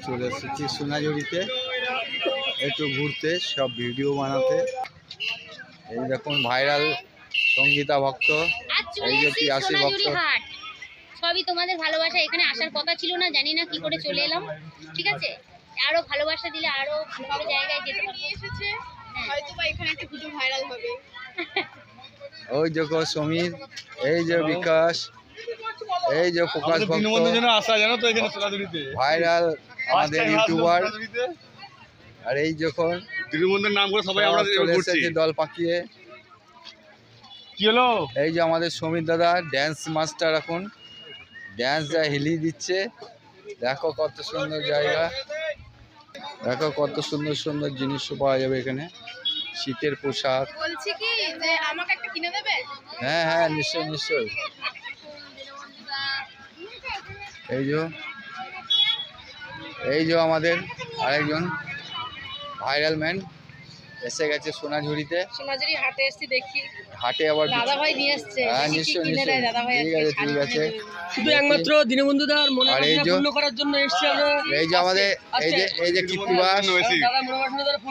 চলে এসেছি সোনাঝুরিতে একটু ঘুরতে, সব ভিডিও বানাতে। এই দেখুন ভাইরাল সঙ্গীতা ভক্ত, এই যে পিয়াসী ভক্ত, সবই তোমাদের ভালোবাসা। এখানে আসার কথা ছিল না, জানি না কি করে চলে এলাম। ঠিক আছে, আরো ভালোবাসা দিলে আরো ভালো জায়গায় যেতে পারবো। এসেছে হয়তো বা এখানে একটা পুজো ভাইরাল হবে। ওই যে সমীর, এই যে বিকাশ, এই যে প্রকাশ ভক্ত, ভাইরাল আমাদের ইউটিউবার। আর এই যখন দীনবন্ধুর নাম করে সবাই আমরা চলে এসেছে দল পাকিয়ে। কি হলো? এই যে আমাদের সমীর দাদা ড্যান্স মাস্টার, এখন ড্যান্স যা হিলিয়ে দিচ্ছে। দেখো কত সুন্দর জায়গা, দেখো কত সুন্দর সুন্দর জিনিস পাওয়া যাবে এখানে। শীতের পোশাক। বলছি কি যে আমাকে একটা কিনে দেবে? হ্যাঁ হ্যাঁ, নিশ্চয়ই নিশ্চয়ই। এই যে আমাদের আরেকজন ভাইরাল ম্যান এসে গেছে সোনাঝুরিতে। সোনাঝুরি হাটে এসেছি, দেখি হাটে আবার দাদা ভাই নিয়ে এসেছে। হ্যাঁ নিশ্চয়ই নিশ্চয়ই, ঠিক আছে ঠিক আছে। শুধু একমাত্র দীনবন্ধু দার মনোবাসনা পূর্ণ করার জন্য এসেছি আমরা। এই যে আমাদের এই যে কীর্তিবাস,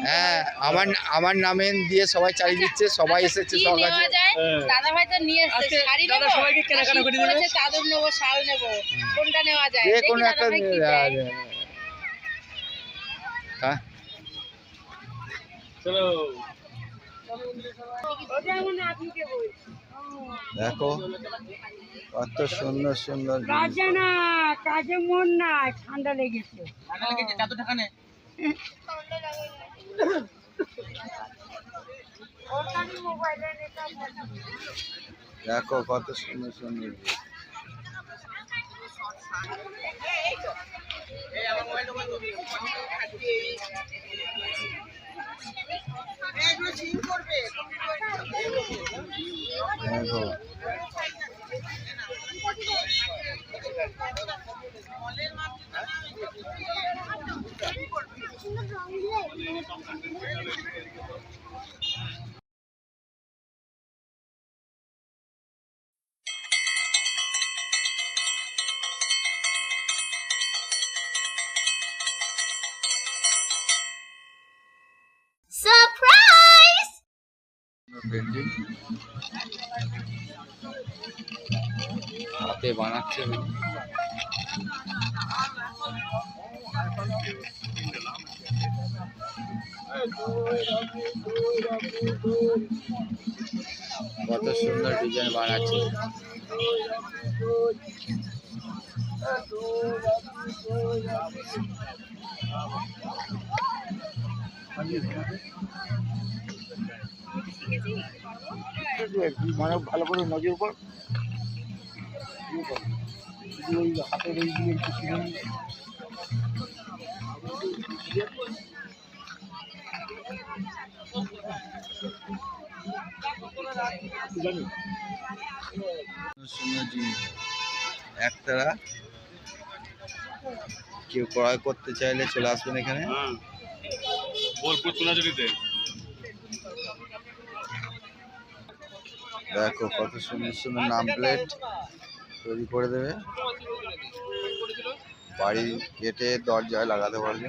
হ্যাঁ আমার নামে দিয়ে সবাই চালিয়ে দিচ্ছে, সবাই এসেছে সব কাছে। দাদা ভাই তো নিয়ে এসেছে, শাড়ি নেব, সবাইকে কেনাকাটা করে দিবে, চাদর নেব, শাল নেব, কোনটা নেওয়া যায়? যে কোনো একটা। হ্যাঁ চলো দেখো কত সুন্দর সুন্দর কাজে না, কাজে মন নাই, ঠান্ডা লেগেছে। দেখো কত সুন্দর সুন্দর। দেখো সারপ্রাইজ! পেন্টিং হাতে বানাচ্ছে। কত সুন্দর ডিজাইন বানাচ্ছে। মানে ভালো করে নজর কর, ওই হাতের এই দিয়ে একটু সুন্দর জিনিস একতারা। কেউ ক্রয় করতে চাইলে চলে আসবেন এখানে। বোলপুর সোনাঝুরিতে। দেখো কত সুন্দর সুন্দর নাম প্লেট তৈরি করে দেবে, বাড়ি গেটে দরজায় লাগাতে পারবে।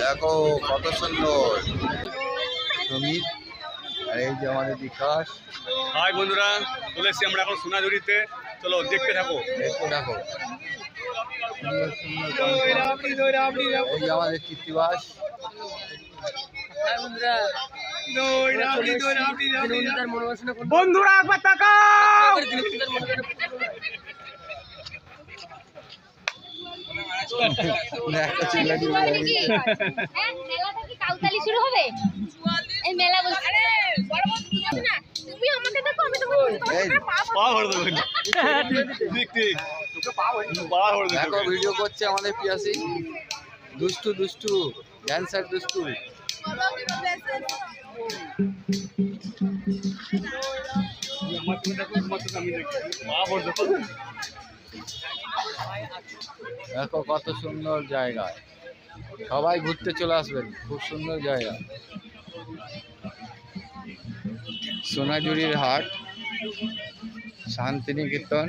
দেখো কত সুন্দর সমীর, আর এই যে আমাদের বিকাশ। হাই বন্ধুরা, চলে এসেছি আমরা এখন সোনাঝুরিতে। চলো দেখতে থাকো। দেখো দেখো সুন্দর সুন্দর। এই যে আমাদের কীর্তিবাস। বন্ধুরা একবার তাকাও। একটা চিল্লাটি বাজায় দিচ্ছে। হ্যাঁ, মেলাটা কি কালকালি শুরু হবে? এই মেলা বলছি না, তুমি আমাকে দেখো, আমি তোমাকে এই পা ভরে দেবো। ঠিক ঠিক, পা ভরে দেবো। দেখো ভিডিও করছে আমাদের পিয়াসি, দুষ্টু দুষ্টু ড্যান্সার দুষ্টু। দেখো কত সুন্দর জায়গা, সবাই ঘুরতে চলে আসবেন, খুব সুন্দর জায়গা। সোনাঝুরির হাট। শান্তিনিকেতন